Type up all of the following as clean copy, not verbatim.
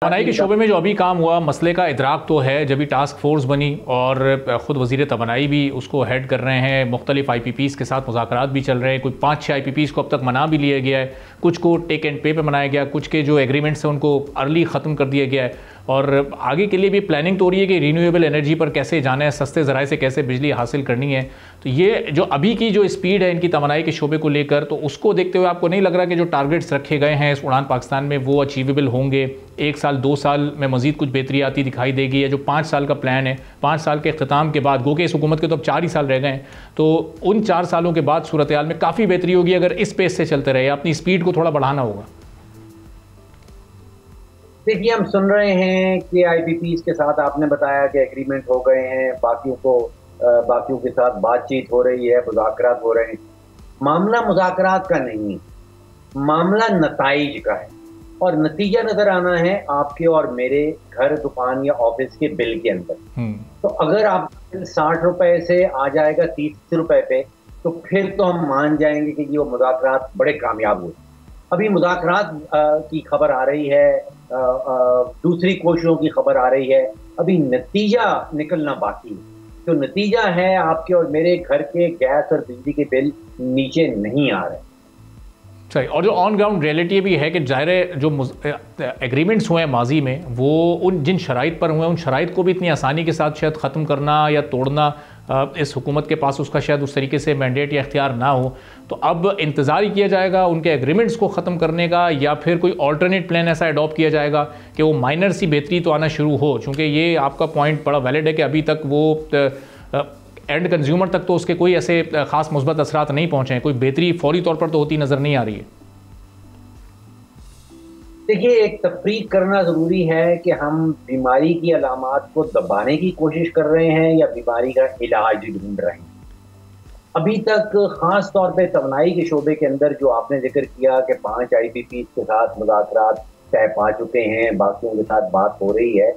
तवानाई के शोबे में जो अभी काम हुआ, मसले का इदराक तो है। जब भी टास्क फोर्स बनी और ख़ुद वज़ीर तवानाई भी उसको हेड कर रहे हैं, मुख्तलिफ IPPs के साथ मुज़ाकरात भी चल रहे हैं। कोई 5-6 IPPs को अब तक मना भी लिया गया है, कुछ को टेक एंड पे पे मनाया गया, कुछ के जो एग्रीमेंट्स हैं उनको अर्ली ख़त्म कर दिया गया है। और आगे के लिए भी प्लानिंग तो हो रही है कि रीन्यूएबल एनर्जी पर कैसे जाना है, सस्ते ज़राए से कैसे बिजली हासिल करनी है। तो ये जो अभी की जो स्पीड है इनकी तवानाई के शोबे को लेकर, तो उसको देखते हुए आपको नहीं लग रहा कि जो टारगेट्स रखे गए हैं इस उड़ान पाकिस्तान में वो अचीवेबल होंगे? 1 साल 2 साल में मज़ीद कुछ बेहतरी आती दिखाई देगी? या जो 5 साल का प्लान है, 5 साल के अख्ताम के बाद, गो के इस हुकूमत के तो अब 4 ही साल रह गए हैं, तो उन 4 सालों के बाद सूरत हाल में काफ़ी बेहतरी होगी अगर इस पेस से चलते रहे? अपनी स्पीड को थोड़ा बढ़ाना होगा। देखिए, हम सुन रहे हैं कि IPPs के साथ आपने बताया कि एग्रीमेंट हो गए हैं, बाकियों के साथ बातचीत हो रही है, मुज़ाकरात हो रहे हैं। मामला मुज़ाकरात का नहीं, मामला नताइज का है और नतीजा नज़र आना है आपके और मेरे घर, दुकान या ऑफिस के बिल के अंदर। तो अगर आप 60 रुपए से आ जाएगा 30 रुपए पे, तो फिर तो हम मान जाएंगे कि ये मुज़ाकरात बड़े कामयाब हुए। अभी मुज़ाकरात की खबर आ रही है, दूसरी कोशिशों की खबर आ रही है, अभी नतीजा निकलना बाकी है। जो नतीजा है, आपके और मेरे घर के गैस और बिजली के बिल नीचे नहीं आ रहे। सही। और जो ऑन ग्राउंड रियलिटी भी है कि ज़ाहिर है जो एग्रीमेंट्स हुए हैं माजी में, वो उन जिन शराइत पर हुए हैं उन शराइत को भी इतनी आसानी के साथ शायद ख़त्म करना या तोड़ना इस हुकूमत के पास उसका शायद उस तरीके से मैंडेट या इख्तियार ना हो। तो अब इंतज़ार ही किया जाएगा उनके एग्रीमेंट्स को ख़त्म करने का, या फिर कोई ऑल्टरनेट प्लान ऐसा अडॉप्ट किया जाएगा कि वो माइनर सी बेहतरी तो आना शुरू हो? चूँकि ये आपका पॉइंट बड़ा वैलिड है कि अभी तक वो एंड कंज्यूमर तक तो उसके कोई ऐसे ख़ास मुस्बत असरात नहीं पहुँचे हैं। कोई बेहतरी फौरी तौर पर तो होती नज़र नहीं आ रही है। देखिए, एक तफरीक करना ज़रूरी है कि हम बीमारी की अलामात को दबाने की कोशिश कर रहे हैं या बीमारी का इलाज ढूंढ रहे हैं। अभी तक ख़ास तौर पे तवानाई के शोबे के अंदर जो आपने जिक्र किया कि 5 IPPs के साथ मुज़ाकरात तय पा चुके हैं, बाकियों के साथ बात हो रही है,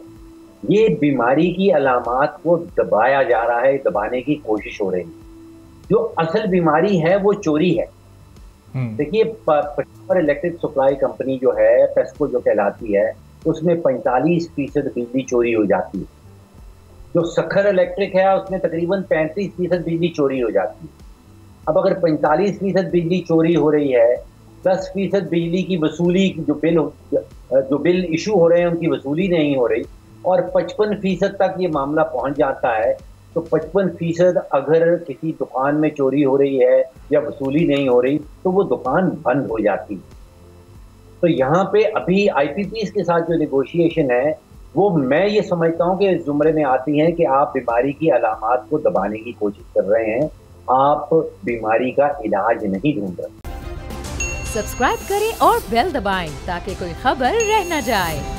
ये बीमारी की अलामात को दबाया जा रहा है, दबाने की कोशिश हो रही है। जो असल बीमारी है वो चोरी है। देखिए, पेशावर इलेक्ट्रिक सप्लाई कंपनी जो है, पेस्को जो कहलाती है, उसमें 45% बिजली चोरी हो जाती है। जो सखर इलेक्ट्रिक है उसमें तकरीबन 35% बिजली चोरी हो जाती है। अब अगर 45% बिजली चोरी हो रही है, 10% बिजली की वसूली, जो बिल इशू हो रहे हैं उनकी वसूली नहीं हो रही, और 55% तक ये मामला पहुंच जाता है, तो 55% अगर किसी दुकान में चोरी हो रही है या वसूली नहीं हो रही, तो वो दुकान बंद हो जाती है। तो यहाँ पे अभी IPPs के साथ जो नेगोशिएशन है, वो मैं ये समझता हूँ कि इस जुमरे में आती हैं कि आप बीमारी की अलामात को दबाने की कोशिश कर रहे हैं, आप बीमारी का इलाज नहीं ढूंढ रहे। सब्सक्राइब करें और बेल दबाएं ताकि कोई खबर रह न जाए।